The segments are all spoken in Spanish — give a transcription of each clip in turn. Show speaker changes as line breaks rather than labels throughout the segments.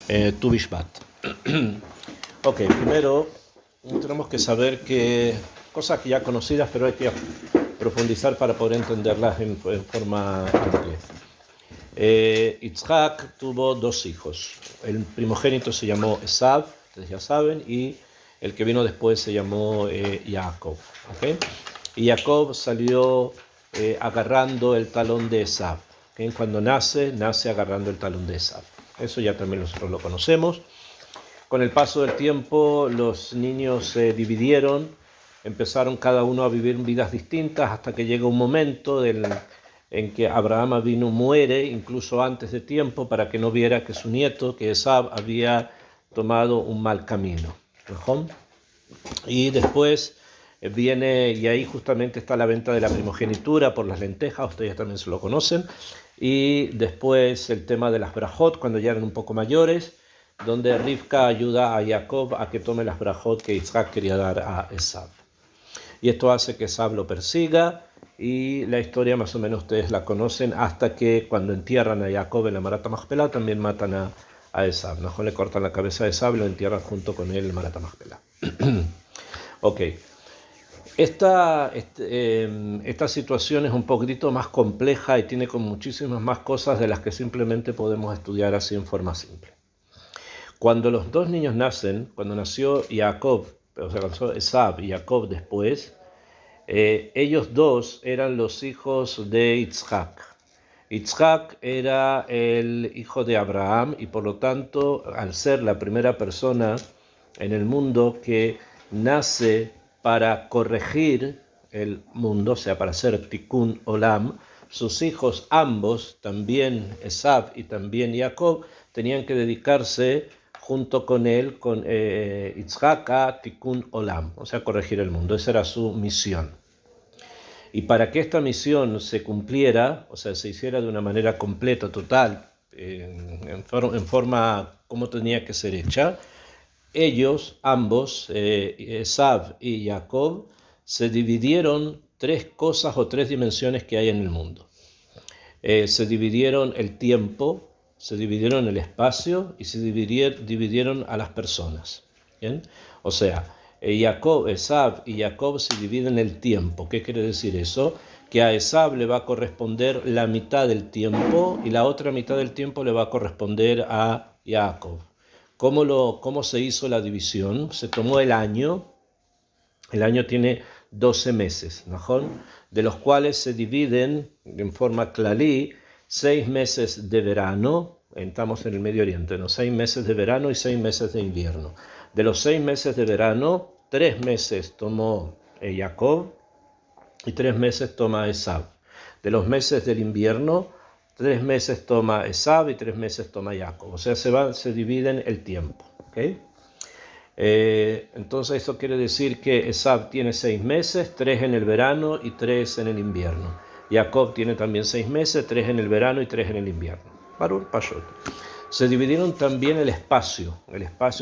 Tu Bishvat. Ok, primero tenemos que saber que cosas que ya conocidas, pero hay que profundizar para poder entenderlas en forma amplia. Yitzhak tuvo dos hijos. El primogénito se llamó Esav, ustedes ya saben, y el que vino después se llamó Jacob. ¿Okay? Y Jacob salió agarrando el talón de Esav. ¿Okay? Cuando nace agarrando el talón de Esav. Eso ya también nosotros lo conocemos. Con el paso del tiempo, los niños se dividieron, empezaron cada uno a vivir vidas distintas hasta que llega un momento en que Abraham Avinu muere, incluso antes de tiempo, para que no viera que su nieto, que Esav, había tomado un mal camino. Y después viene, y ahí justamente está la venta de la primogenitura por las lentejas, ustedes también se lo conocen, y después el tema de las brajot, cuando ya eran un poco mayores, donde Rivka ayuda a Jacob a que tome las brajot que Isaac quería dar a Esav. Y esto hace que Esav lo persiga, y la historia más o menos ustedes la conocen, hasta que cuando entierran a Jacob en la Marat Machpelah, también matan a Esav. Nahor le cortan la cabeza a Esav y lo entierran junto con él en Marat Machpelah. Ok. Esta situación es un poquito más compleja y tiene con muchísimas más cosas de las que simplemente podemos estudiar así en forma simple. Cuando los dos niños nacen, cuando nació Jacob, o sea, nació Esav y Jacob después, ellos dos eran los hijos de Yitzhak. Yitzhak era el hijo de Abraham y por lo tanto, al ser la primera persona en el mundo que nace para corregir el mundo, o sea, para hacer tikkun olam, sus hijos ambos, también Esav y también Jacob, tenían que dedicarse junto con él, con Yitzhak, a tikkun olam, o sea, corregir el mundo. Esa era su misión. Y para que esta misión se cumpliera, o sea, se hiciera de una manera completa, total, en forma como tenía que ser hecha, ellos, ambos, Esav y Jacob, se dividieron tres cosas o tres dimensiones que hay en el mundo. Se dividieron el tiempo, se dividieron el espacio y se dividieron a las personas. ¿Bien? O sea, Esav y Jacob se dividen el tiempo. ¿Qué quiere decir eso? Que a Esav le va a corresponder la mitad del tiempo y la otra mitad del tiempo le va a corresponder a Jacob. ¿Cómo se hizo la división? Se tomó el año tiene 12 meses, ¿no? De los cuales se dividen en forma clalí 6 meses de verano, estamos en el Medio Oriente, ¿no? 6 meses de verano y 6 meses de invierno. De los 6 meses de verano, 3 meses tomó Jacob y 3 meses toma Esav. De los meses del invierno, 3 meses toma Esav y 3 meses toma Jacob. O sea, se dividen el tiempo. ¿Okay? Entonces eso quiere decir que Esav tiene 6 meses, 3 en el verano y 3 en el invierno. Jacob tiene también 6 meses, 3 en el verano y 3 en el invierno. Barur Pashot. Se dividieron también el espacio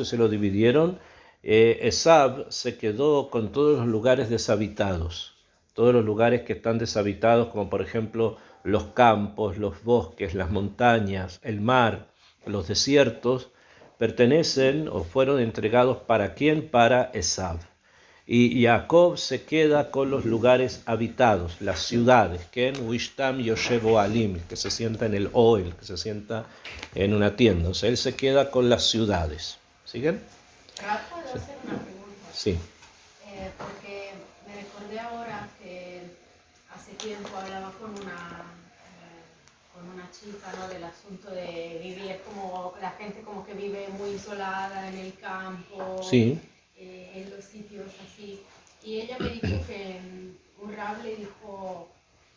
se lo dividieron. Esav se quedó con todos los lugares deshabitados, todos los lugares que están deshabitados, como por ejemplo los campos, los bosques, las montañas, el mar, los desiertos, pertenecen o fueron entregados ¿para quién? Para Esav. Y Jacob se queda con los lugares habitados, las ciudades, que en Wishtam Yoshevo Alim, que se sienta en el Oel, que se sienta en una tienda. O sea, él se queda con las ciudades. ¿Siguen?
¿Puedo hacer una pregunta?
Sí.
Porque me recordé ahora que hace tiempo hablaba con una chica, ¿no? Del asunto de vivir como la gente como que vive muy isolada en el campo,
Sí.
en los sitios así. Y ella me dijo que un rab le dijo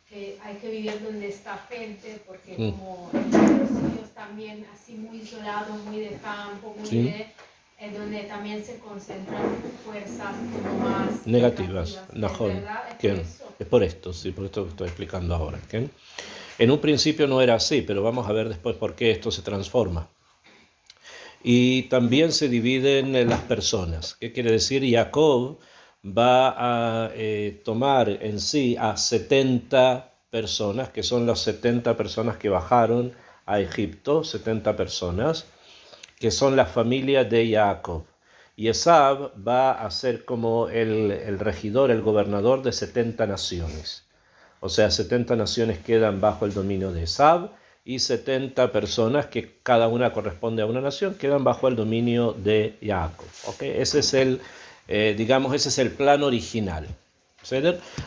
que hay que vivir donde está gente, porque como en los sitios también así muy isolados, muy de campo, muy de... donde también se concentran fuerzas como más
negativas.
¿Verdad?
Es por esto, sí, por esto que estoy explicando ahora. ¿Okay? En un principio no era así, pero vamos a ver después por qué esto se transforma. Y también se dividen las personas. ¿Qué quiere decir? Jacob va a tomar en sí a 70 personas, que son las 70 personas que bajaron a Egipto, 70 personas, que son la familia de Jacob. Y Esav va a ser como el regidor, el gobernador de 70 naciones. O sea, 70 naciones quedan bajo el dominio de Esav y 70 personas, que cada una corresponde a una nación, quedan bajo el dominio de Jacob. ¿Okay? Ese es ese es el plan original. ¿Sí?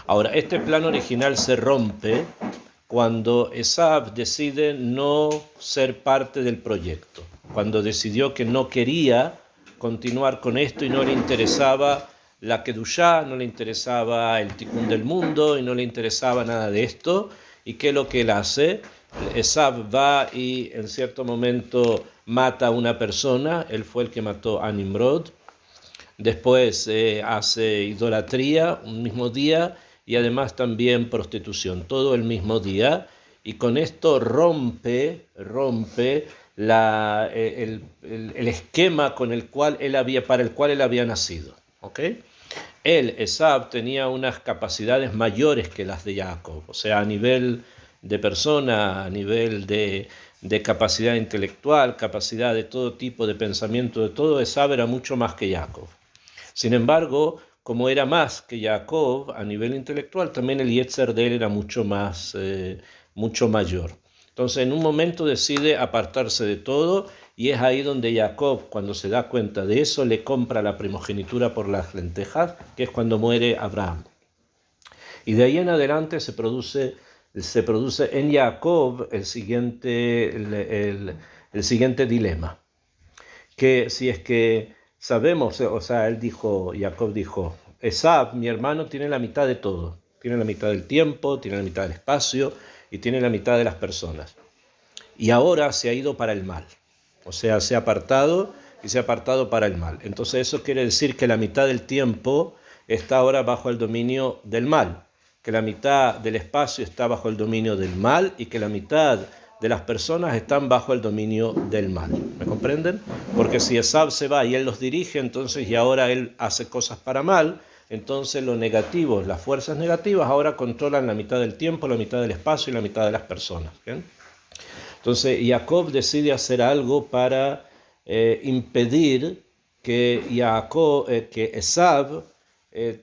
Ahora, este plan original se rompe cuando Esav decide no ser parte del proyecto, cuando decidió que no quería continuar con esto y no le interesaba la Kedushá, no le interesaba el Tikkun del mundo y no le interesaba nada de esto. ¿Y qué es lo que él hace? Esav va y en cierto momento mata a una persona, él fue el que mató a Nimrod. Después hace idolatría un mismo día y además también prostitución, todo el mismo día. Y con esto rompe el esquema con el cual para el cual él había nacido. ¿Okay? Él, Esav, tenía unas capacidades mayores que las de Jacob, o sea, a nivel de persona, a nivel de capacidad intelectual, capacidad de todo tipo de pensamiento, de todo, Esav era mucho más que Jacob. Sin embargo, como era más que Jacob a nivel intelectual, también el Yetzer de él era mucho mayor. Entonces, en un momento decide apartarse de todo, y es ahí donde Jacob, cuando se da cuenta de eso, le compra la primogenitura por las lentejas, que es cuando muere Abraham. Y de ahí en adelante se produce en Jacob el siguiente dilema, que si es que sabemos, o sea, Jacob dijo, Esav, mi hermano, tiene la mitad de todo, tiene la mitad del tiempo, tiene la mitad del espacio y tiene la mitad de las personas. Y ahora se ha ido para el mal, o sea, se ha apartado para el mal. Entonces eso quiere decir que la mitad del tiempo está ahora bajo el dominio del mal, que la mitad del espacio está bajo el dominio del mal y que la mitad de las personas están bajo el dominio del mal. ¿Me comprenden? Porque si Esav se va y él los dirige, entonces y ahora él hace cosas para mal, entonces lo negativo, las fuerzas negativas ahora controlan la mitad del tiempo, la mitad del espacio y la mitad de las personas. ¿Bien? Entonces Jacob decide hacer algo para impedir que Esav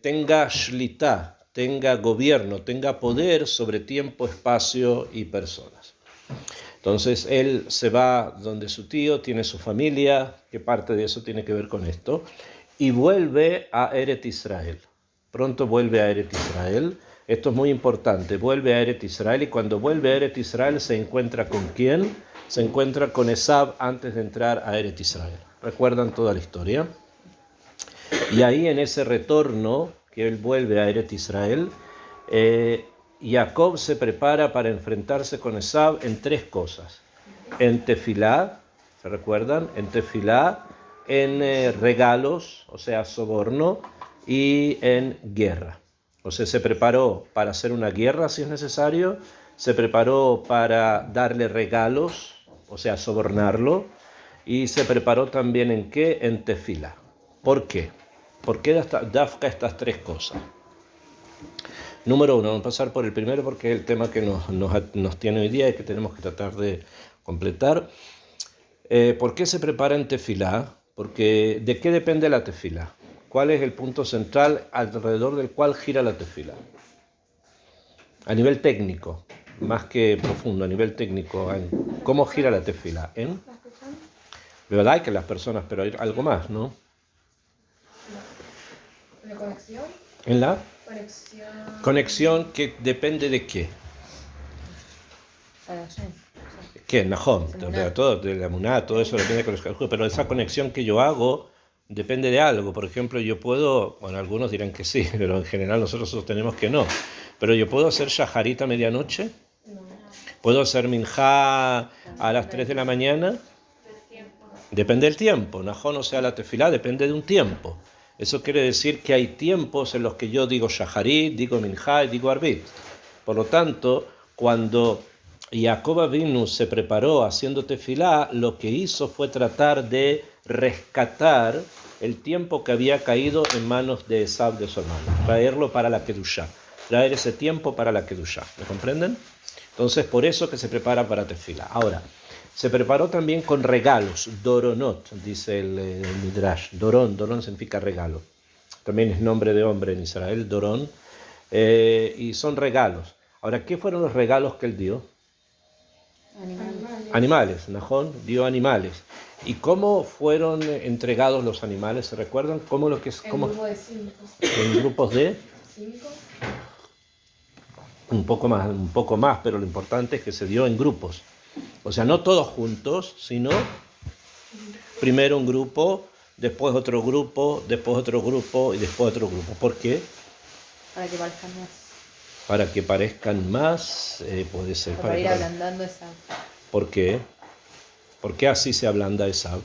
tenga shlitá, tenga gobierno, tenga poder sobre tiempo, espacio y personas. Entonces él se va donde su tío, tiene su familia, que parte de eso tiene que ver con esto, y vuelve a Eret Israel. Pronto vuelve a Eret Israel. Esto es muy importante. Vuelve a Eret Israel, y cuando vuelve a Eret Israel se encuentra ¿con quién? Se encuentra con Esav antes de entrar a Eret Israel. ¿Recuerdan toda la historia? Y ahí en ese retorno, que él vuelve a Eret Israel, Jacob se prepara para enfrentarse con Esav en tres cosas. En tefilá, ¿se recuerdan? En tefilá, en regalos, o sea, soborno, y en guerra. O sea, se preparó para hacer una guerra si es necesario, se preparó para darle regalos, o sea, sobornarlo, y se preparó también ¿en qué? En tefilá. ¿Por qué? ¿Por qué Dafka estas tres cosas? Número uno, vamos a pasar por el primero porque es el tema que nos tiene hoy día y que tenemos que tratar de completar. ¿Por qué se prepara en tefilá? Porque ¿de qué depende la tefilá? ¿Cuál es el punto central alrededor del cual gira la tefilá? A nivel técnico, más que profundo, a nivel técnico, ¿cómo gira la tefilá? De verdad hay que las personas, pero hay algo más, ¿no?
¿La conexión?
¿En la? Conexión que depende de qué. ¿Qué? Nahom, todo, de la Muná, todo eso depende de la, pero esa conexión que yo hago depende de algo. Por ejemplo, yo puedo, bueno, algunos dirán que sí, pero en general nosotros sostenemos que no. Pero yo puedo hacer shaharit a medianoche, puedo hacer minjá a las 3 de la mañana, depende del tiempo. Nahom, o sea, la tefilá depende de un tiempo. Eso quiere decir que hay tiempos en los que yo digo shaharit, digo minjá y digo arbit. Por lo tanto, cuando Jacob Avinu se preparó haciendo tefilá, lo que hizo fue tratar de rescatar el tiempo que había caído en manos de Esav, de su hermano, traerlo para la Kedushá, traer ese tiempo para la Kedushá. ¿Me comprenden? Entonces, por eso que se prepara para tefilá. Ahora, Se preparó también con regalos, doronot, dice el Midrash. Dorón significa regalo. También es nombre de hombre en Israel, Dorón. Y son regalos. Ahora, ¿qué fueron los regalos que él dio? Animales, Nahón dio animales. ¿Y cómo fueron entregados los animales? ¿Se recuerdan? ¿Cómo lo que es? ¿Cómo?
grupo de 5.
En grupos de
5.
un poco más, pero lo importante es que se dio en grupos. O sea, no todos juntos, sino primero un grupo, después otro grupo, después otro grupo y después otro grupo. ¿Por qué?
Para que parezcan más.
Para que parezcan más, puede ser.
Para ir ablandando esa.
¿Por qué? ¿Por qué así se ablanda esa?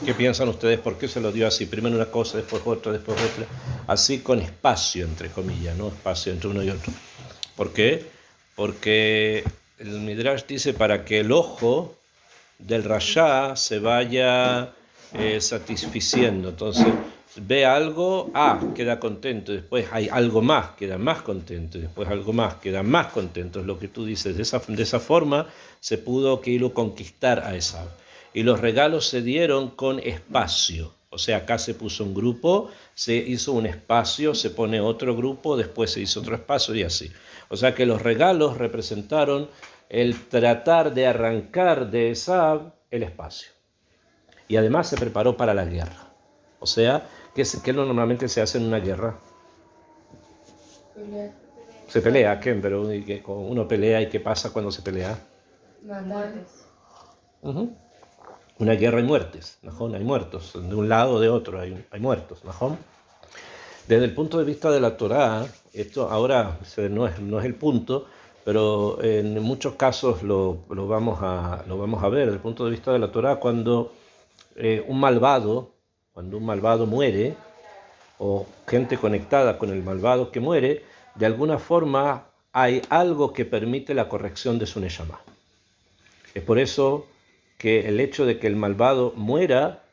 ¿Qué piensan ustedes? ¿Por qué se lo dio así? Primero una cosa, después otra, después otra. Así con espacio, entre comillas, ¿no? Espacio entre uno y otro. ¿Por qué? Porque el Midrash dice para que el ojo del Rasha se vaya satisficiendo. Entonces, ve algo, queda contento. Después hay algo más, queda más contento. Después algo más, queda más contento. Es lo que tú dices. De esa forma se pudo conquistar a Esaú. Y los regalos se dieron con espacio. O sea, acá se puso un grupo, se hizo un espacio, se pone otro grupo, después se hizo otro espacio y así. O sea que los regalos representaron el tratar de arrancar de Esaú el espacio. Y además se preparó para la guerra. O sea, ¿qué normalmente se hace en una guerra? Se pelea, ¿qué? Pero uno pelea, ¿y qué pasa cuando se pelea?
Muertes.
Una guerra hay muertes, ¿no? Hay muertos, de un lado o de otro hay muertos, ¿no? Desde el punto de vista de la Torá, esto ahora no es el punto, pero en muchos casos lo vamos a ver. Desde el punto de vista de la Torá, cuando un malvado muere, o gente conectada con el malvado que muere, de alguna forma hay algo que permite la corrección de su neshama. Es por eso que el hecho de que el malvado muera,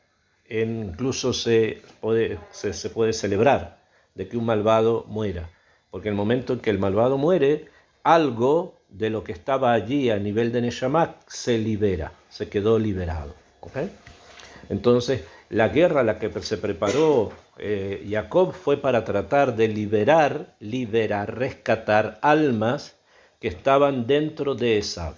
incluso se puede celebrar de que un malvado muera. Porque en el momento en que el malvado muere, algo de lo que estaba allí a nivel de neshama se libera, se quedó liberado. ¿Okay? Entonces, la guerra a la que se preparó Jacob fue para tratar de rescatar almas que estaban dentro de Esaú.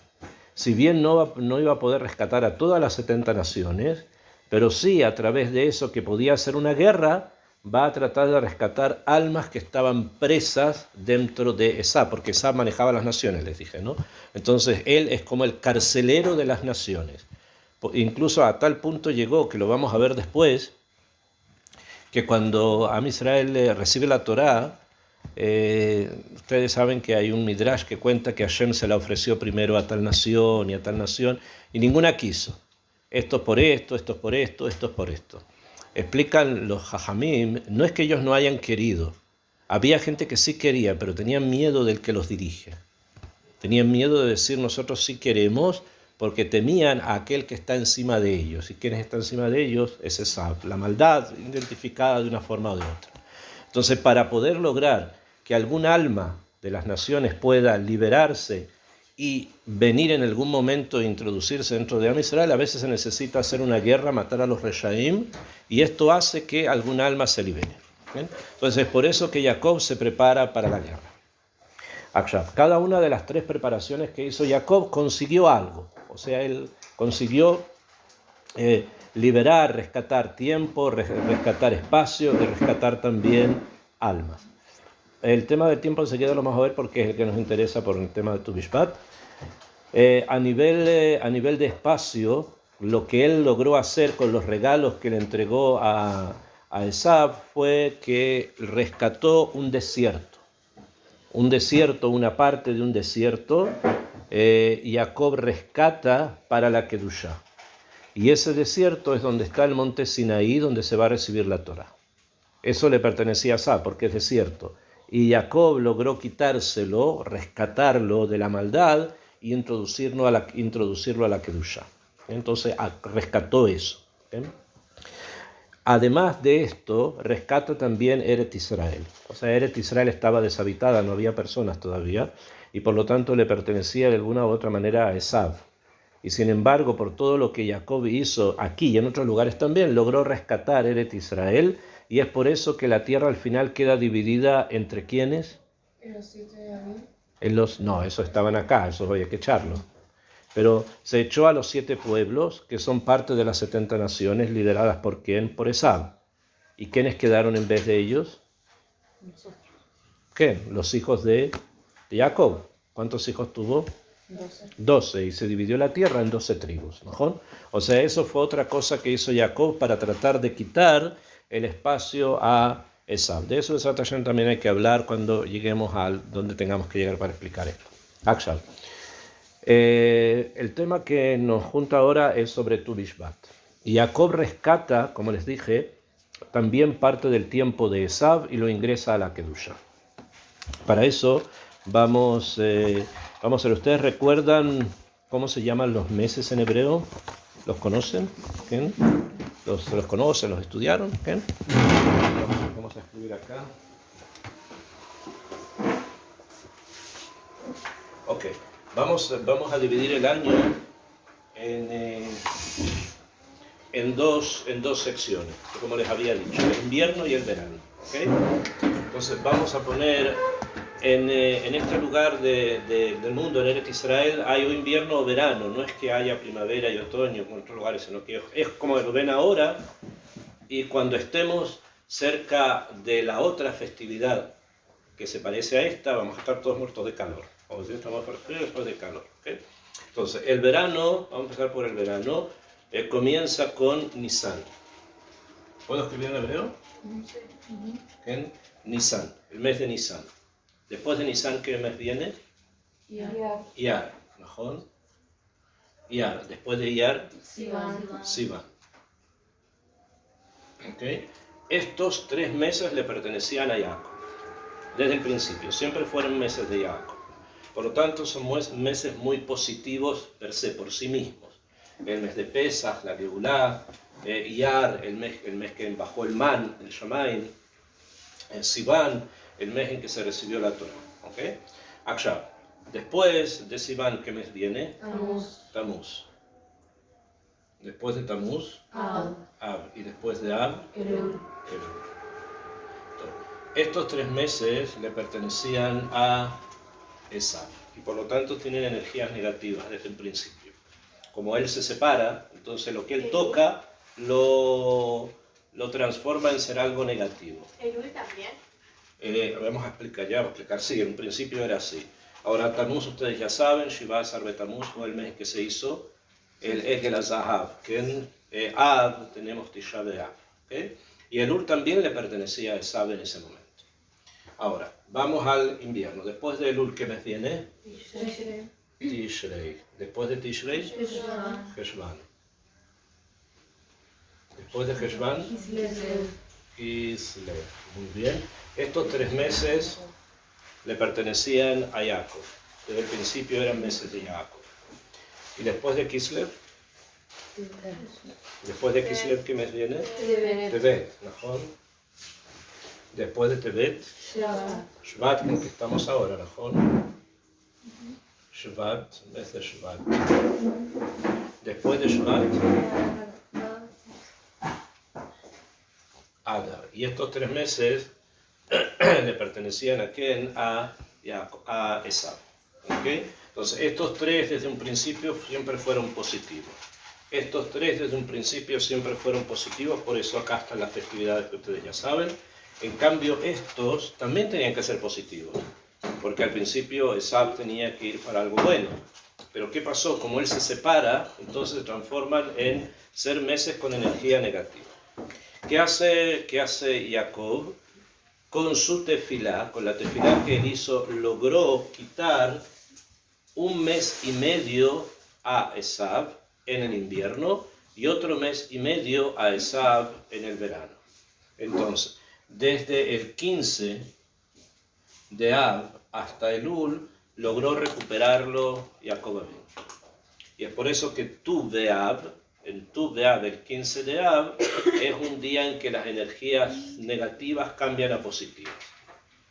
Si bien no iba a poder rescatar a todas las 70 naciones, pero sí a través de eso que podía ser una guerra, va a tratar de rescatar almas que estaban presas dentro de Esaú, porque Esaú manejaba las naciones, les dije, ¿no? Entonces él es como el carcelero de las naciones. Incluso a tal punto llegó, que lo vamos a ver después, que cuando Am Israel recibe la Torá, ustedes saben que hay un Midrash que cuenta que Hashem se la ofreció primero a tal nación y a tal nación, y ninguna quiso. Esto por esto, esto por esto, esto por esto. Explican los Jajamim, no es que ellos no hayan querido. Había gente que sí quería, pero tenían miedo del que los dirige. Tenían miedo de decir nosotros sí queremos, porque temían a aquel que está encima de ellos. ¿Y quién está encima de ellos? Es Esaú, la maldad identificada de una forma o de otra. Entonces, para poder lograr que algún alma de las naciones pueda liberarse y venir en algún momento e introducirse dentro de Am Israel, a veces se necesita hacer una guerra, matar a los reshaim, y esto hace que algún alma se libere. ¿Bien? Entonces, es por eso que Jacob se prepara para la guerra. Cada una de las 3 preparaciones que hizo Jacob consiguió algo. O sea, él consiguió liberar, rescatar tiempo, rescatar espacio y rescatar también almas. El tema del tiempo enseguida lo vamos a ver porque es el que nos interesa por el tema de Tu Mishpat. A nivel de espacio, lo que él logró hacer con los regalos que le entregó a Esaú fue que rescató un desierto. Una parte de un desierto, Jacob rescata para la Kedushá. Y ese desierto es donde está el monte Sinaí, donde se va a recibir la Torá. Eso le pertenecía a Esaú, porque es desierto. Y Jacob logró quitárselo, rescatarlo de la maldad y introducirlo a la Kedushá. Entonces rescató eso. ¿Bien? Además de esto, rescata también Eret Israel. O sea, Eret Israel estaba deshabitada, no había personas todavía, y por lo tanto le pertenecía de alguna u otra manera a Esav. Y sin embargo, por todo lo que Jacob hizo aquí y en otros lugares también, logró rescatar Eret Israel, y es por eso que la tierra al final queda dividida entre ¿quiénes? No, esos estaban acá, esos había que echarlo. Pero se echó a los 7 pueblos, que son parte de las 70 naciones, lideradas por ¿quién? Por Esav. ¿Y quiénes quedaron en vez de ellos?
Nosotros.
¿Qué? Los hijos de Jacob. ¿Cuántos hijos tuvo? 12, y se dividió la tierra en 12 tribus, ¿no? O sea, eso fue otra cosa que hizo Jacob para tratar de quitar el espacio a Esav. De eso también hay que hablar cuando lleguemos a donde tengamos que llegar para explicar esto. Akshal. El tema que nos junta ahora es sobre Tu Bishvat. Y Jacob rescata, como les dije, también parte del tiempo de Esav y lo ingresa a la Kedusha. Para eso vamos a ver, ¿ustedes recuerdan cómo se llaman los meses en hebreo? ¿Los conocen? ¿Quién? ¿Los conocen? ¿Los estudiaron? ¿Quién? Vamos a escribir acá. Ok, vamos a dividir el año en dos secciones, como les había dicho, el invierno y el verano. ¿Okay? Entonces vamos a poner en este lugar del mundo, en Eretz Israel, hay un invierno o verano, no es que haya primavera y otoño como en otros lugares, sino que es como lo ven ahora, y cuando estemos cerca de la otra festividad que se parece a esta, vamos a estar todos muertos de calor. Vamos a decir, estamos fríos después de calor. ¿Okay? Entonces, el verano, vamos a empezar por el verano, comienza con Nisan. ¿Puedo escribir en hebreo? Sí. En Nisan, el mes de Nisan. Después de Nisan, ¿qué mes viene? Iyar. ¿Mejor? Iyar. Después de Iyar, Sivan. ¿Okay? Estos 3 meses le pertenecían a Jacob. Desde el principio, siempre fueron meses de Jacob. Por lo tanto, son meses muy positivos per se, por sí mismos. El mes de Pesach, la Geulá, Iyar, el mes que bajó el man, el Shamaim, Sivan, el mes en que se recibió la Torah. ¿Okay? Akshab. Después de Sivan, ¿qué mes viene? Tamuz. Después de Tamuz, Ab. Y después de Ab, Elul. Estos 3 meses le pertenecían a Esav y por lo tanto tienen energías negativas desde el principio. Como él se separa, entonces lo que él toca lo transforma en ser algo negativo.
¿Elul también?
Vamos a explicar, sí, en un principio era así. Ahora Tamuz, ustedes ya saben, Shiva Asar Betamuz fue el mes que se hizo el Egel HaZahav, que en Av tenemos Tisha B'Av. ¿Okay? Y Elul también le pertenecía a Esav en ese momento. Ahora, vamos al invierno. Después de Elul, ¿qué mes viene? Tishrei. Después de Tishrei, Heshvan. Después de Heshvan, Kislev. Muy bien. Estos 3 meses le pertenecían a Jacob. Desde el principio eran meses de Jacob. ¿Y después de Kislev? Después de Kislev, ¿qué mes viene? Tevet. ¿Mejor? Después de Tevet, Shvat, con que estamos ahora, ¿mejor? Shvat, mes de Shvat. Después de Shvat, Adar. Y estos 3 meses le pertenecían a quién? A Esav. ¿Okay? Entonces, estos 3 desde un principio siempre fueron positivos. Estos 3 desde un principio siempre fueron positivos, por eso acá están las festividades que ustedes ya saben. En cambio, estos también tenían que ser positivos, porque al principio Esav tenía que ir para algo bueno. Pero ¿qué pasó? Como él se separa, entonces se transforman en ser meses con energía negativa. ¿Qué hace Jacob? Con su tefilá, con la tefilá que él hizo, logró quitar 1 mes y medio a Esav en el invierno y otro mes y medio a Esav en el verano. Entonces, desde el 15 de Ab hasta Elul, logró recuperarlo Jacob Avinu. Y es por eso que Tu Be'Av, en Tu B'Av, el 15 de Av, es un día en que las energías negativas cambian a positivas.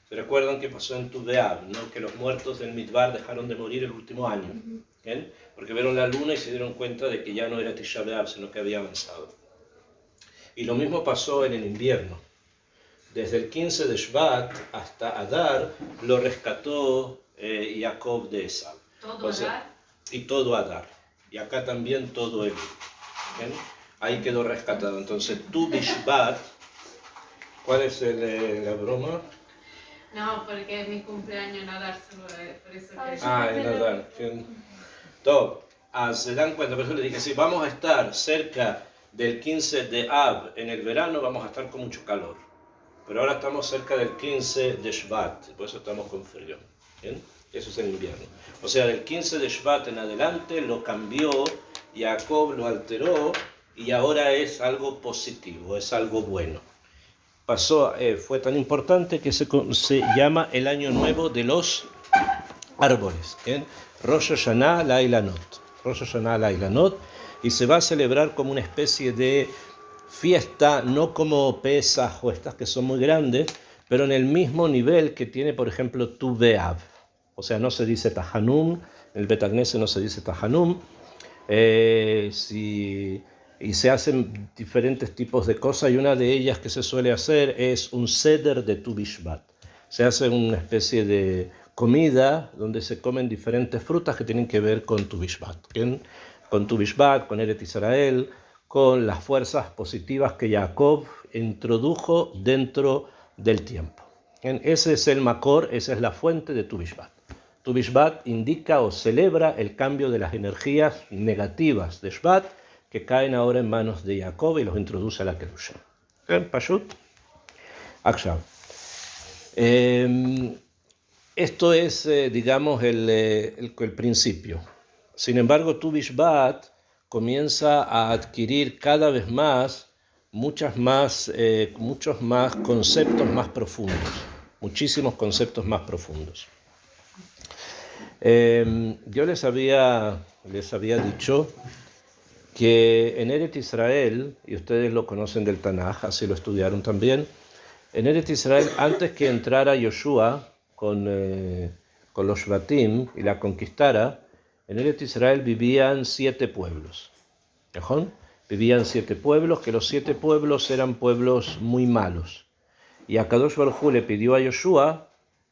¿Se recuerdan qué pasó en Tu B'Av, ¿no? Que los muertos del Midbar dejaron de morir el último año? ¿Bien? Porque vieron la luna y se dieron cuenta de que ya no era Tisha B'Av, sino que había avanzado. Y lo mismo pasó en el invierno. Desde el 15 de Shvat hasta Adar lo rescató Jacob de Esaú.
¿Todo Adar?
Y todo Adar. Y acá también todo Elul. Ahí quedó rescatado. Entonces, Tu Bishvat, ¿cuál es la broma?
No, porque es mi cumpleaños en Adar, solo por eso que...
En Adar. Todo. Se dan cuenta, por eso le dije, si vamos a estar cerca del 15 de Av en el verano, vamos a estar con mucho calor. Pero ahora estamos cerca del 15 de Shvat, por eso estamos con frío. ¿Bien? Eso es el invierno. O sea, del 15 de Shvat en adelante lo cambió, Jacob lo alteró y ahora es algo positivo, es algo bueno. Pasó, fue tan importante que se llama el año nuevo de los árboles. ¿Bien? Rosh Hashanah Lailanot. Rosh Hashanah Lailanot, y se va a celebrar como una especie de fiesta, no como Pesaj o estas que son muy grandes, pero en el mismo nivel que tiene, por ejemplo, Tu B'Av. O sea, no se dice Tahanum, en el Bet Knesset no se dice Tahanum, y se hacen diferentes tipos de cosas, y una de ellas que se suele hacer es un Seder de Tu Bishvat. Se hace una especie de comida donde se comen diferentes frutas que tienen que ver con Tu Bishvat. Con Tu Bishvat, con Eretz Israel, con las fuerzas positivas que Jacob introdujo dentro del tiempo. Ese es el Makor, esa es la fuente de Tu Bishvat. Tu Bishvat indica o celebra el cambio de las energías negativas de Shvat que caen ahora en manos de Jacob y los introduce a la Kedusha. Pashut. Akshav. Esto es, digamos, el principio. Sin embargo, Tu Bishvat comienza a adquirir cada vez más muchos más conceptos más profundos, muchísimos conceptos más profundos. Yo les había dicho que en Eretz Israel, y ustedes lo conocen del Tanaj, así lo estudiaron también, en Eretz Israel, antes que entrara Yoshua con los Shvatim y la conquistara, en Eretz Israel vivían 7 pueblos. Vivían 7 pueblos, que los 7 pueblos eran pueblos muy malos. Y Akadosh Baruj Hu le pidió a Yoshua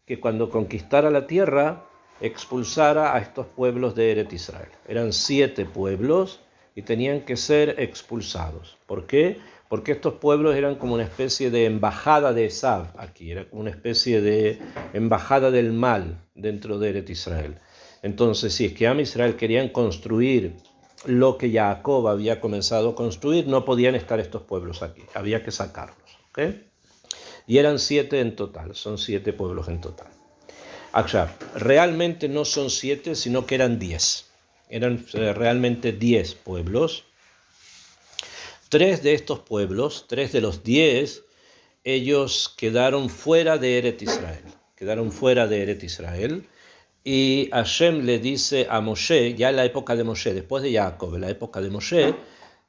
que cuando conquistara la tierra, expulsara a estos pueblos de Eretz Israel. Eran 7 pueblos y tenían que ser expulsados. ¿Por qué? Porque estos pueblos eran como una especie de embajada de Esav aquí, era como una especie de embajada del mal dentro de Eretz Israel. Entonces, si es que Am Israel querían construir lo que Jacob había comenzado a construir, no podían estar estos pueblos aquí, había que sacarlos. ¿Okay? Y eran 7 en total, son 7 pueblos en total. Realmente no son 7, sino que eran 10. Eran realmente 10 pueblos. 3 de estos pueblos, 3 de los 10, ellos quedaron fuera de Eretz Israel. Quedaron fuera de Eretz Israel. Y Hashem le dice a Moshe, ya en la época de Moshe, después de Jacob, en la época de Moshe,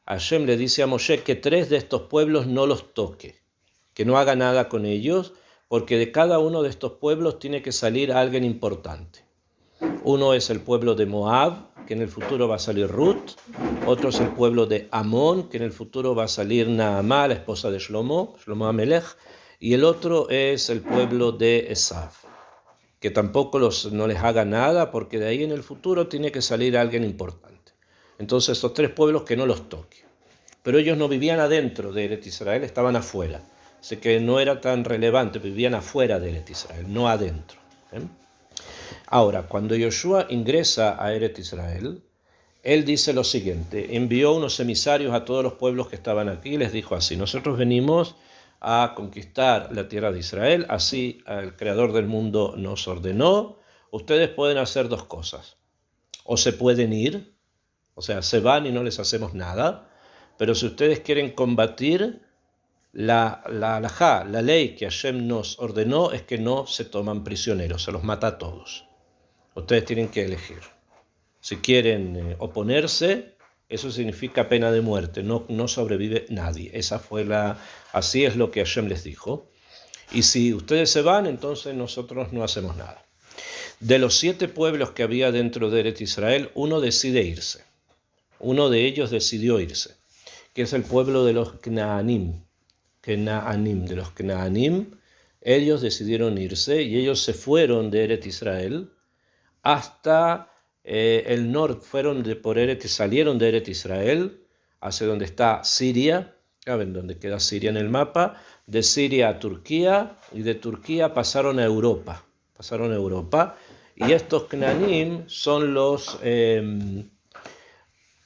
Hashem le dice a Moshe que 3 de estos pueblos no los toque, que no haga nada con ellos, porque de cada uno de estos pueblos tiene que salir alguien importante. Uno es el pueblo de Moab, que en el futuro va a salir Ruth. Otro es el pueblo de Amón, que en el futuro va a salir Naamá, la esposa de Shlomo Amelech. Y el otro es el pueblo de Esav, que tampoco no les haga nada, porque de ahí en el futuro tiene que salir alguien importante. Entonces, estos 3 pueblos que no los toque. Pero ellos no vivían adentro de Eretz Israel, estaban afuera. Así que no era tan relevante, vivían afuera de Eretz Israel, no adentro. Ahora, cuando Yoshua ingresa a Eretz Israel, él dice lo siguiente: envió unos emisarios a todos los pueblos que estaban aquí y les dijo así: nosotros venimos a conquistar la tierra de Israel, así el Creador del mundo nos ordenó. Ustedes pueden hacer 2 cosas: o se pueden ir, o sea, se van y no les hacemos nada, pero si ustedes quieren combatir, la ley que Hashem nos ordenó es que no se toman prisioneros, se los mata a todos. Ustedes tienen que elegir. Si quieren oponerse, eso significa pena de muerte, no sobrevive nadie. Así es lo que Hashem les dijo. Y si ustedes se van, entonces nosotros no hacemos nada. De los 7 pueblos que había dentro de Eretz Israel, uno decide irse. Uno de ellos decidió irse, que es el pueblo de los Knaanim. De los Knaanim, ellos decidieron irse y ellos se fueron de Eretz Israel hasta el norte, salieron de Eretz Israel, hacia donde está Siria, ¿saben dónde queda Siria en el mapa? De Siria a Turquía, y de Turquía pasaron a Europa. Y estos Knaanim son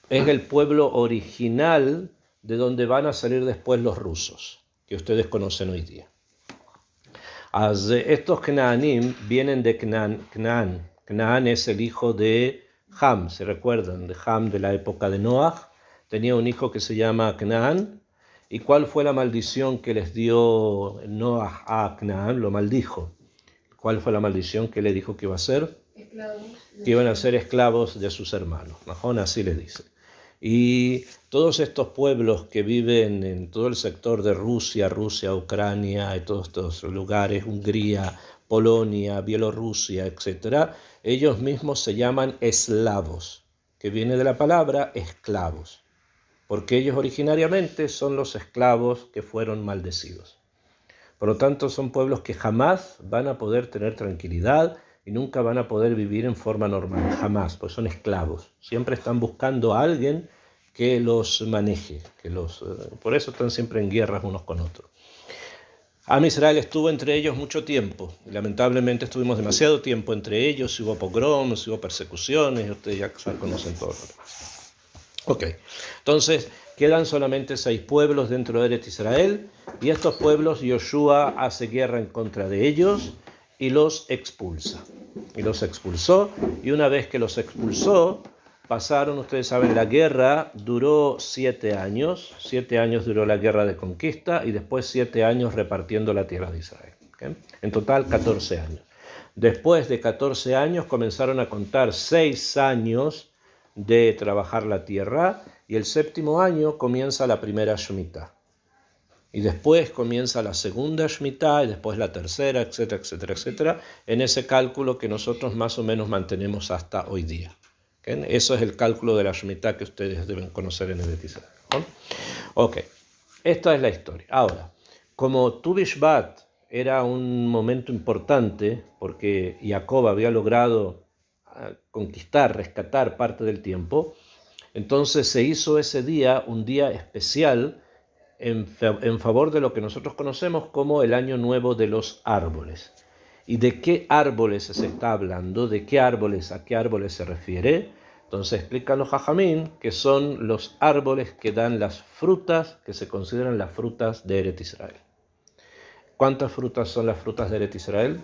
es el pueblo original de donde van a salir después los rusos, que ustedes conocen hoy día. Estos Knaanim vienen de Canaán. Canaán es el hijo de Ham, ¿se recuerdan? De Ham, de la época de Noah. Tenía un hijo que se llama Canaán. ¿Y cuál fue la maldición que les dio Noah a Canaán? Lo maldijo. ¿Cuál fue la maldición que le dijo que iba a ser? Que iban a ser esclavos de sus hermanos. Mahón así les dice. Y todos estos pueblos que viven en todo el sector de Rusia, Ucrania, y todos estos lugares, Hungría, Polonia, Bielorrusia, etc., ellos mismos se llaman eslavos, que viene de la palabra esclavos, porque ellos originariamente son los esclavos que fueron maldecidos. Por lo tanto, son pueblos que jamás van a poder tener tranquilidad y nunca van a poder vivir en forma normal, jamás, pues son esclavos. Siempre están buscando a alguien que los maneje, por eso están siempre en guerras unos con otros. Am Israel estuvo entre ellos mucho tiempo, y lamentablemente estuvimos demasiado tiempo entre ellos, hubo pogroms, hubo persecuciones, ustedes ya conocen todo. Ok, entonces quedan solamente 6 pueblos dentro de Eretz Israel, y estos pueblos Yoshua hace guerra en contra de ellos y los expulsa. Y los expulsó, y una vez que los expulsó, pasaron, ustedes saben, la guerra duró 7 años. 7 años duró la guerra de conquista y después 7 años repartiendo la tierra de Israel. ¿Okay? En total 14 años. Después de 14 años comenzaron a contar 6 años de trabajar la tierra y el 7º año comienza la primera Shemitah. Y después comienza la segunda Shemitah y después la tercera, etcétera, etcétera, etcétera, en ese cálculo que nosotros más o menos mantenemos hasta hoy día. ¿Okay? Eso es el cálculo de la Shemitah que ustedes deben conocer en Eretz Israel. ¿No? Ok, esta es la historia. Ahora, como Tu Bishvat era un momento importante, porque Jacob había logrado conquistar, rescatar parte del tiempo, entonces se hizo ese día un día especial en favor de lo que nosotros conocemos como el Año Nuevo de los Árboles. ¿Y de qué árboles se está hablando? ¿De qué árboles? ¿A qué árboles se refiere? Entonces explican los Jajamín que son los árboles que dan las frutas que se consideran las frutas de Eretz Israel. ¿Cuántas frutas son las frutas de Eretz Israel?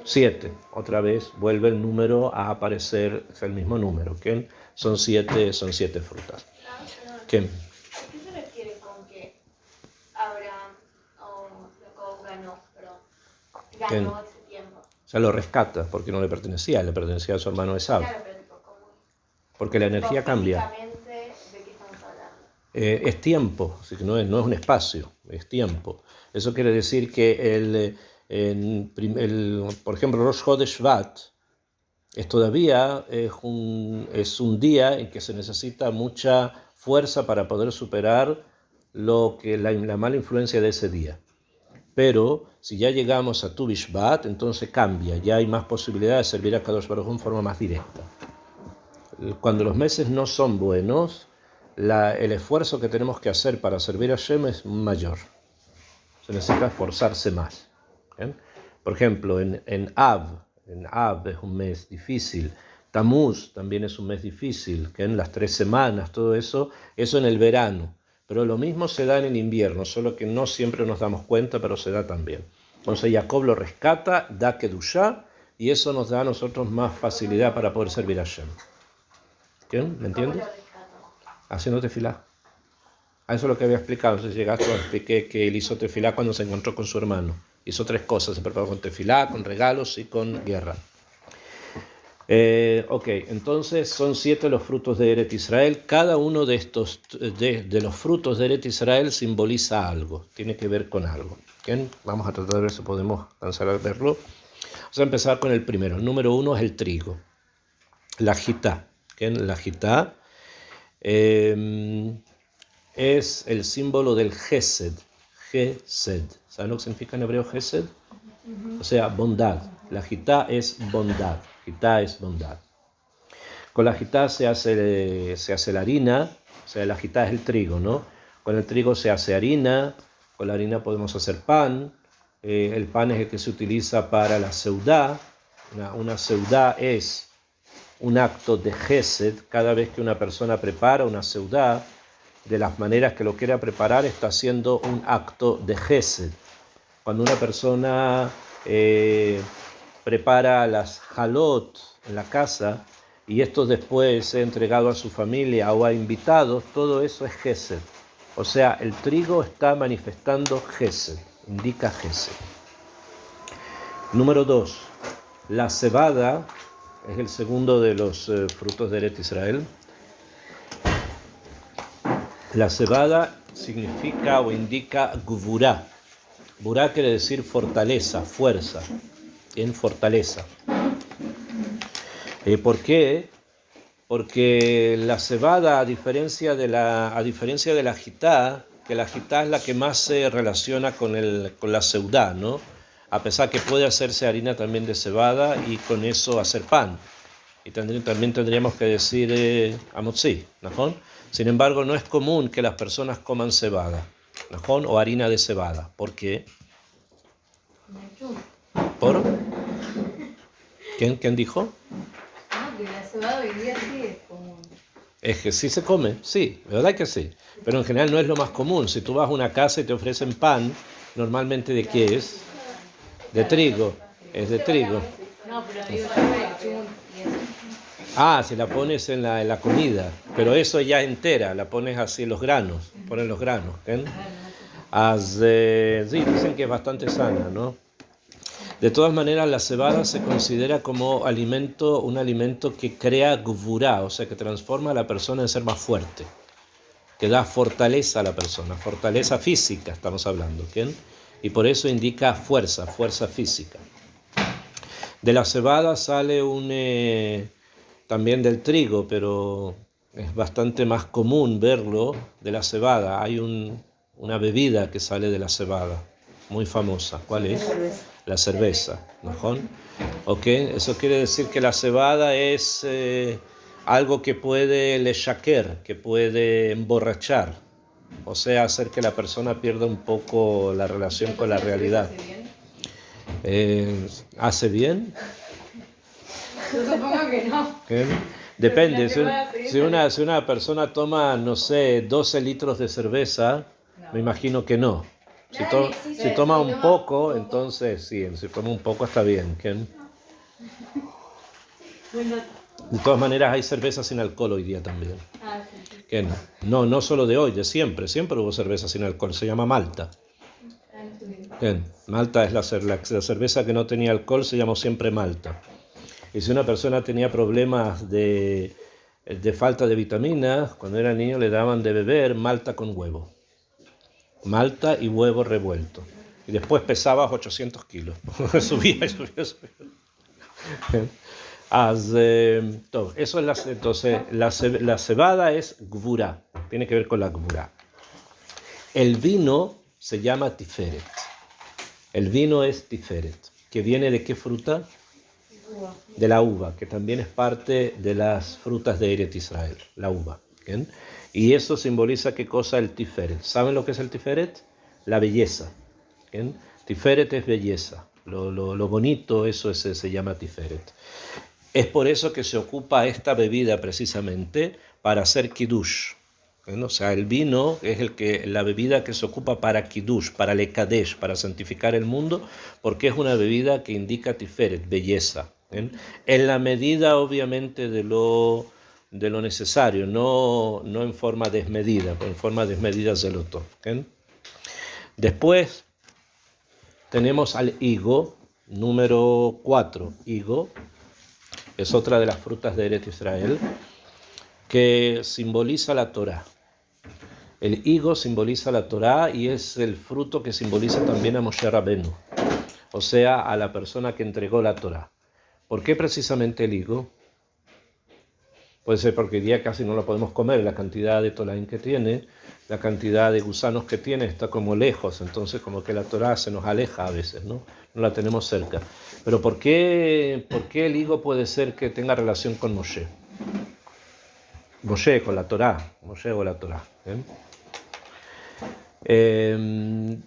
7. Otra vez vuelve el número a aparecer, es el mismo número. ¿Okay? Son 7 frutas. ¿Qué?
¿Qué se refiere con que Abraham o Jacob ganó ese tiempo?
O sea, lo rescata porque no le pertenecía a su hermano Esab.
Claro, pero ¿cómo?
Porque la energía cambia.
Físicamente, ¿de qué estamos hablando?
Es tiempo, así que no es un espacio, es tiempo. Eso quiere decir que por ejemplo, Rosh Chodesh Shvat todavía es un día en que se necesita mucha fuerza para poder superar la mala influencia de ese día. Pero si ya llegamos a Tu Bishvat, entonces cambia, ya hay más posibilidad de servir a Kadosh Baruj Hu en forma más directa. Cuando los meses no son buenos, el esfuerzo que tenemos que hacer para servir a Hashem es mayor. Se necesita esforzarse más. ¿Bien? Por ejemplo, en Av es un mes difícil. Tamuz también es un mes difícil, que en las 3 semanas, todo eso en el verano. Pero lo mismo se da en el invierno, solo que no siempre nos damos cuenta, pero se da también. Entonces Jacob lo rescata, da Kedushá, y eso nos da a nosotros más facilidad para poder servir a Hashem. ¿Bien? ¿Me entiendes? Haciendo tefilá. A eso es lo que había explicado. Entonces llegaste, expliqué que él hizo tefilá cuando se encontró con su hermano. Hizo 3 cosas, se preparó con tefilá, con regalos y con guerra. Ok, entonces son 7 los frutos de Eret Israel. Cada uno de estos, de los frutos de Eret Israel simboliza algo, tiene que ver con algo. ¿Bien? Vamos a tratar de ver si podemos alcanzar a verlo. Vamos a empezar con el primero. El número 1 es el trigo, la jitá. ¿Bien? La jitá es el símbolo del Gesed. Gesed. ¿Saben lo que significa en hebreo Gesed? O sea, bondad. La jitá es bondad. Jitá es bondad. Con la jitá se hace la harina, o sea, la jitá es el trigo, ¿no? Con el trigo se hace harina, con la harina podemos hacer pan. El pan es el que se utiliza para la seudá. Una seudá es un acto de gesed. Cada vez que una persona prepara una seudá, de las maneras que lo quiera preparar, está haciendo un acto de gesed. Cuando una persona prepara las halot en la casa y esto después es entregado a su familia o a invitados, todo eso es gesed. O sea, el trigo está manifestando gesed, indica gesed. Número 2, la cebada es el segundo de los frutos de Eret Israel. La cebada significa o indica gvurá. Gvurá quiere decir fortaleza, fuerza, en fortaleza. ¿Por qué? Porque la cebada, a diferencia de la jitá, que la jitá es la que más se relaciona con la seudá, ¿no? A pesar que puede hacerse harina también de cebada y con eso hacer pan. Y también tendríamos que decir amotzi, ¿no? Sin embargo, no es común que las personas coman cebada, ¿no? O harina de cebada. ¿Por qué? ¿Por? ¿Quién dijo?
No, que la cebada hoy día sí es común.
Es que sí se come, sí, ¿verdad que sí? Pero en general no es lo más común. Si tú vas a una casa y te ofrecen pan, normalmente ¿de qué es? De trigo, es de trigo.
No, pero digo, yo me chun y eso.
Ah, si la pones en la comida, pero eso ya entera, la pones así, los granos, ponen los granos. ¿Eh? Sí, dicen que es bastante sana, ¿no? De todas maneras, la cebada se considera como un alimento que crea gvurá, o sea, que transforma a la persona en ser más fuerte, que da fortaleza a la persona, fortaleza física estamos hablando, ¿bien? Y por eso indica fuerza física. De la cebada sale también del trigo, pero es bastante más común verlo de la cebada. Hay una bebida que sale de la cebada, muy famosa. ¿Cuál es? La cerveza, ¿no? ¿Ok? Eso quiere decir que la cebada es algo que puede leshaker, que puede emborrachar, o sea, hacer que la persona pierda un poco la relación con la realidad. ¿Hace bien?
Yo supongo que no.
¿Eh? Depende, si una persona toma, no sé, 12 litros de cerveza, me imagino que no. Si toma un poco, entonces sí, si toma un poco está bien. ¿Quién? De todas maneras hay cerveza sin alcohol hoy día también. ¿Quién? No solo de hoy, de siempre hubo cerveza sin alcohol, se llama Malta. ¿Quién? Malta es la cerveza que no tenía alcohol, se llamó siempre Malta. Y si una persona tenía problemas de falta de vitaminas, cuando era niño le daban de beber malta con huevo. Malta y huevo revuelto. Y después pesaba 800 kilos. subía. Eso es entonces, la cebada es gvurá, tiene que ver con la gvurá. El vino se llama tiferet. El vino es tiferet, que viene de qué fruta? De la uva, que también es parte de las frutas de Eret Israel, la uva. ¿Bien? Y eso simboliza qué cosa, el tiferet. ¿Saben lo que es el tiferet? La belleza. ¿Bien? Tiferet es belleza. Lo bonito, eso se llama tiferet. Es por eso que se ocupa esta bebida precisamente para hacer kiddush. ¿Bien? O sea, el vino es la bebida que se ocupa para kiddush, para lekadesh, para santificar el mundo, porque es una bebida que indica tiferet, belleza. ¿Bien? En la medida, obviamente, de lo necesario, no en forma desmedida, pero en forma desmedida zelotov. Después tenemos al higo, número 4, higo. es otra de las frutas de Eretz Israel, que simboliza la Torá. El higo simboliza la Torá y es el fruto que simboliza también a Moshe Rabenu, o sea, a la persona que entregó la Torá. ¿Por qué precisamente el higo? Puede ser porque hoy día casi no lo podemos comer, la cantidad de tolaín que tiene, la cantidad de gusanos que tiene está como lejos, entonces como que la Torá se nos aleja a veces, ¿no? No la tenemos cerca. Pero ¿por qué el higo puede ser que tenga relación con Moshe? Moshe con la Torá, Moshe o la Torá. El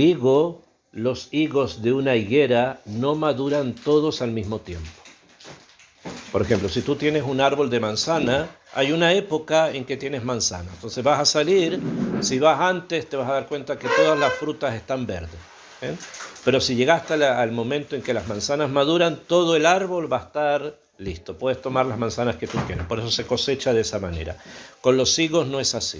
higo, los higos de una higuera no maduran todos al mismo tiempo. Por ejemplo, si tú tienes un árbol de manzana, hay una época en que tienes manzana. Entonces vas a salir, si vas antes te vas a dar cuenta que todas las frutas están verdes. Pero si llegaste al momento en que las manzanas maduran, todo el árbol va a estar listo. Puedes tomar las manzanas que tú quieras. Por eso se cosecha de esa manera. Con los higos no es así.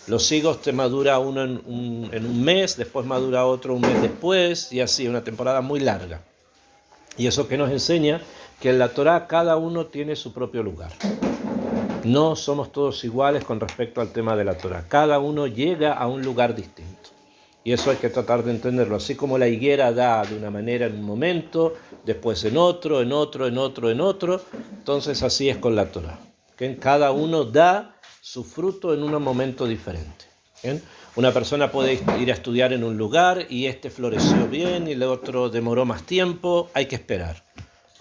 Los higos te madura uno en un mes, después madura otro un mes después, y así, una temporada muy larga. Y eso que nos enseña que en la Torá cada uno tiene su propio lugar. No somos todos iguales con respecto al tema de la Torá. Cada uno llega a un lugar distinto. Y eso hay que tratar de entenderlo. Así como la higuera da de una manera en un momento, después en otro, en otro, en otro, en otro. Entonces así es con la Torá. ¿Okay? Cada uno da su fruto en un momento diferente. ¿Okay? Una persona puede ir a estudiar en un lugar y este floreció bien y el otro demoró más tiempo. Hay que esperar.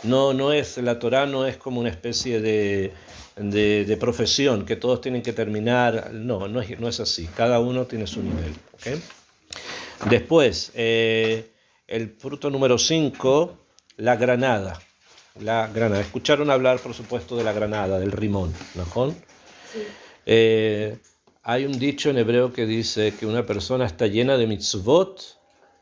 La Torá no es como una especie de profesión que todos tienen que terminar. No es así. Cada uno tiene su nivel. ¿Okay? Después, el fruto número 5, la granada. La granada. Escucharon hablar, por supuesto, de la granada, del rimón, ¿no? Sí. Hay un dicho en hebreo que dice que una persona está llena de mitzvot,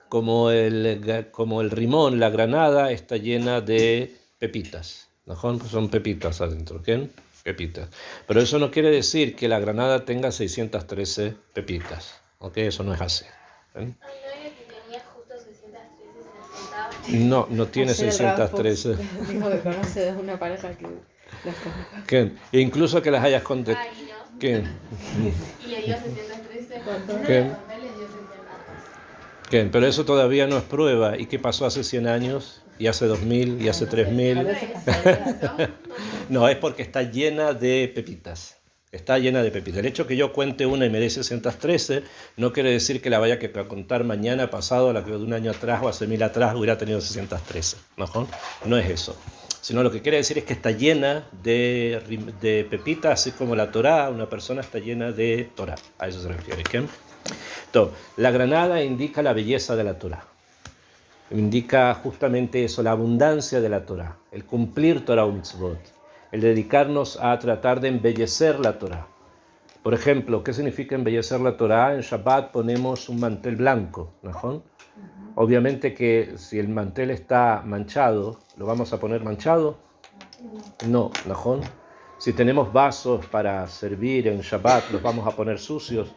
como el rimón, la granada, está llena de pepitas. ¿No? Son pepitas adentro, ¿ok? Pepitas. Pero eso no quiere decir que la granada tenga 613 pepitas, ¿ok? Eso no es así. ¿Eh? No tiene 613.
Dijo que conoce de una pareja que las conozca.
¿Qué? E incluso que las hayas contado.
No.
¿Qué?
Y le dio 613.
¿Qué?
Le dio 613.
¿Qué? Pero eso todavía no es prueba. ¿Y qué pasó hace 100 años? ¿Y hace 2000? ¿Y hace 3000? No, es porque está llena de pepitas. Está llena de pepitas. El hecho que yo cuente una y me dé 613 no quiere decir que la vaya a contar mañana, pasado, la que de un año atrás o hace 1000 atrás hubiera tenido 613. No es eso. Sino lo que quiere decir es que está llena de pepitas, así como la Torá, una persona está llena de Torá. A eso se refiere. ¿Okay? Entonces, la granada indica la belleza de la Torá. Indica justamente eso, la abundancia de la Torá, el cumplir Torah o mitzvot, el dedicarnos a tratar de embellecer la Torá. Por ejemplo, ¿qué significa embellecer la Torá? En Shabbat ponemos un mantel blanco, ¿no? Obviamente que si el mantel está manchado, ¿lo vamos a poner manchado? No, ¿no? Si tenemos vasos para servir en Shabbat, ¿los vamos a poner sucios?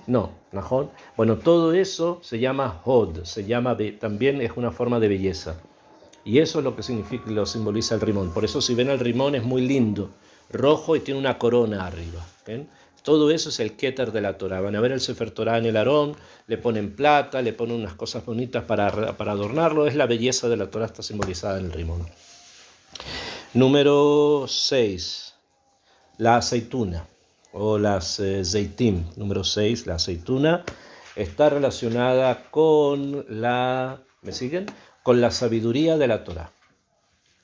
No, ¿no? Bueno, todo eso se llama hod, también es una forma de belleza. Y eso es lo que significa, lo simboliza el rimón. Por eso si ven el rimón es muy lindo, rojo y tiene una corona arriba. ¿Ven? Todo eso es el Keter de la Torá. Van a ver el Sefer Torá en el Aarón, le ponen plata, le ponen unas cosas bonitas para adornarlo. Es la belleza de la Torá, está simbolizada en el rimón. Número 6, la aceituna o las zeitim. Número 6, la aceituna, está relacionada con ¿me siguen? Con la sabiduría de la Torá.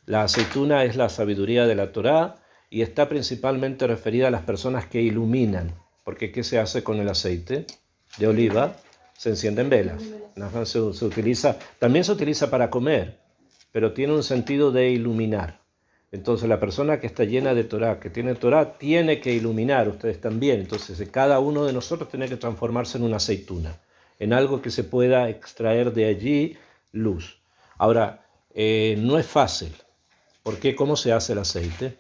La aceituna es la sabiduría de la Torá y está principalmente referida a las personas que iluminan. Porque ¿qué se hace con el aceite de oliva? Se encienden velas. También se utiliza para comer, pero tiene un sentido de iluminar. Entonces la persona que está llena de Torá, que tiene Torá, tiene que iluminar, ustedes también. Entonces cada uno de nosotros tiene que transformarse en una aceituna, en algo que se pueda extraer de allí luz. Ahora, no es fácil. ¿Por qué? ¿Cómo se hace el aceite?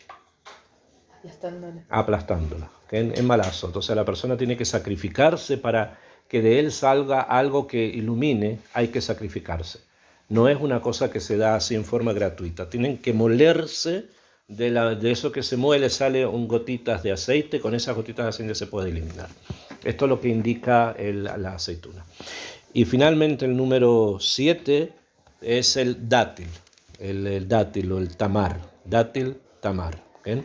Aplastándola. En malazo. Entonces la persona tiene que sacrificarse para que de él salga algo que ilumine, hay que sacrificarse. No es una cosa que se da así en forma gratuita. Tienen que molerse de eso que se muele, sale gotitas de aceite. Con esas gotitas de aceite se puede eliminar. Esto es lo que indica la aceituna. Y finalmente el número 7 es el dátil. El dátil o el tamar. Dátil, tamar. ¿Okay?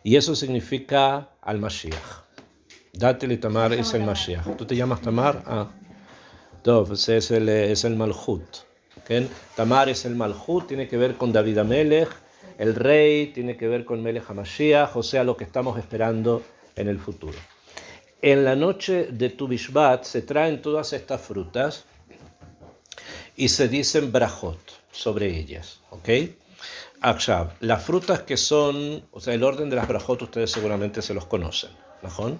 Y eso significa al Mashiach. Dátil y tamar es el Mashiach. ¿Tú te llamas Tamar? Ah. Entonces es el Malhut. ¿Okay? Tamar es el Malhut, tiene que ver con David Amelech, el rey, tiene que ver con Melech HaMashiach, o sea, lo que estamos esperando en el futuro. En la noche de Tu Bishvat se traen todas estas frutas y se dicen brajot sobre ellas. ¿Ok? Akshav, las frutas que son, o sea, el orden de las brajot ustedes seguramente se los conocen, ¿no?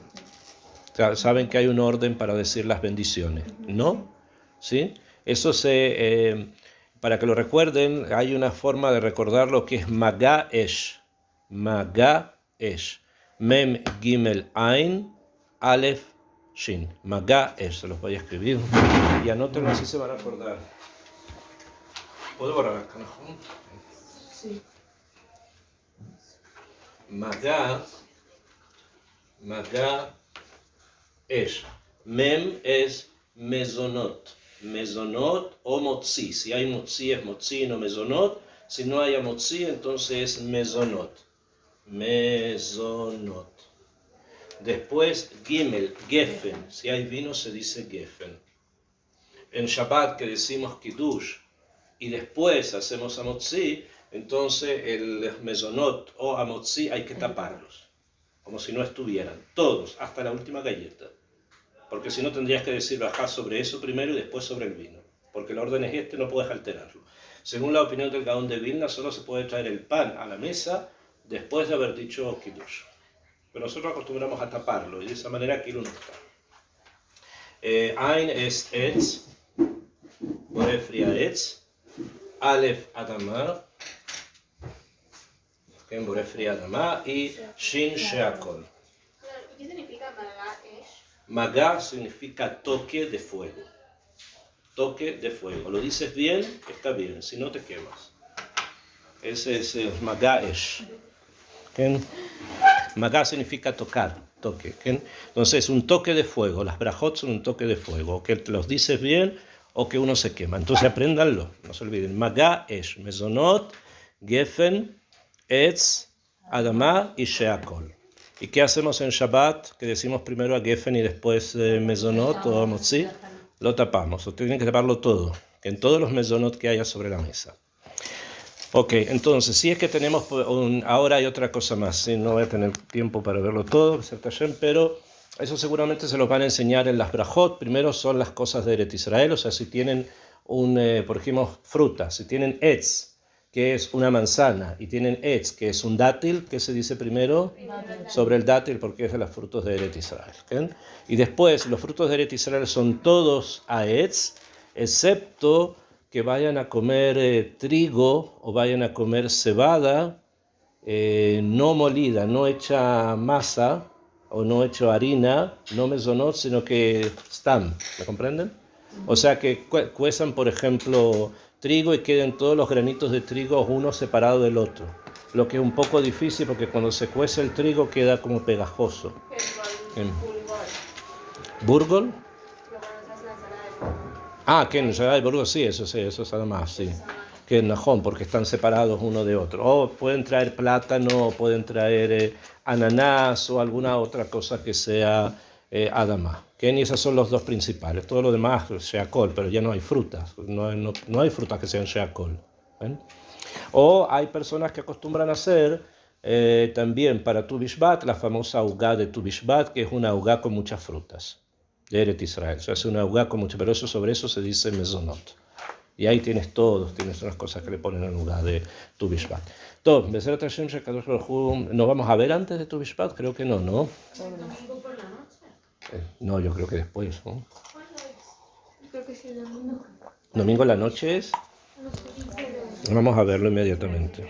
Saben que hay un orden para decir las bendiciones, ¿no? ¿Sí? Eso para que lo recuerden, hay una forma de recordarlo que es Maga Esh. Maga Esh. Mem Gimel Ain Aleph Shin. Maga Esh. Se los voy a escribir y anótenlo, así se van a acordar. ¿Puedo borrar acá?
Sí.
Maga Esh. Mem es mezonot. Mezonot o motzi. Si hay motzi es motzi, no mezonot. Si no hay motzi, entonces es mezonot. Mezonot. Después gimel, gefen. Si hay vino se dice gefen. En Shabbat que decimos kiddush y después hacemos amotzi, entonces el mezonot o amotzi hay que taparlos. Como si no estuvieran. Todos, hasta la última galleta. Porque si no tendrías que decir bajá sobre eso primero y después sobre el vino. Porque el orden es este, no puedes alterarlo. Según la opinión del Gaón de Vilna, solo se puede traer el pan a la mesa después de haber dicho kiddush. Pero nosotros acostumbramos a taparlo y de esa manera Kilu no está. Ain es etz, borefria etz, Aleph adama, borefria adama y Shin sheakol.
¿Qué significa Maga Esh?
Maga significa toque de fuego. Toque de fuego. Lo dices bien, está bien, si no te quemas. Ese es Maga Esh. Maga significa tocar, toque. Entonces, un toque de fuego. Las brajot son un toque de fuego. O que te los dices bien o que uno se quema. Entonces, apréndanlo, no se olviden. Maga Esh, mezonot, gefen, etz, adama y sheakol. ¿Y qué hacemos en Shabbat? Que decimos primero a gefen y después mezonot o motzi. Lo tapamos. O tienen que taparlo todo. En todos los mezonot que haya sobre la mesa. Ok, entonces, si es que tenemos, ahora hay otra cosa más, ¿sí? No voy a tener tiempo para verlo todo, pero eso seguramente se los van a enseñar en las brajot. Primero son las cosas de Eretz Israel, o sea, si tienen por ejemplo, frutas, si tienen etz, que es una manzana, y tienen etz, que es un dátil, ¿qué se dice primero? Sobre el dátil, porque es de los frutos de Eretz Israel. ¿Okay? Y después, los frutos de Eretz Israel son todos a etz, excepto que vayan a comer trigo o vayan a comer cebada no molida, no hecha masa o no hecho harina, no mezonot, sino que stam, ¿me comprenden? O sea que cuezan, por ejemplo, trigo y queden todos los granitos de trigo uno separado del otro. Lo que es un poco difícil porque cuando se cuece el trigo queda como pegajoso. ¿Burgol? Ah, que en ensalada de burgol, sí, eso es además, sí. Que en najón, porque están separados uno de otro. O pueden traer plátano, o pueden traer ananás o alguna otra cosa que sea adamá. Y esos son los dos principales. Todo lo demás es sheakol, pero ya no hay frutas. No hay frutas que sean sheakol. O hay personas que acostumbran a hacer también para Tu Bishvat, la famosa ugá de Tu Bishvat, que es una ugá con muchas frutas. De Eretz Israel. Se hace una ugá con muchas, pero sobre eso se dice mezonot. Y ahí tienes unas cosas que le ponen en lugar de Tu Bishvat. ¿Nos vamos a ver antes de Tu Bishvat? Creo que no, ¿no?
¿Domingo por la noche?
No, yo creo que después, ¿no?
¿Cuándo es? Creo que sí, el domingo.
¿Domingo en la noche es?
No sé,
Vamos a verlo inmediatamente.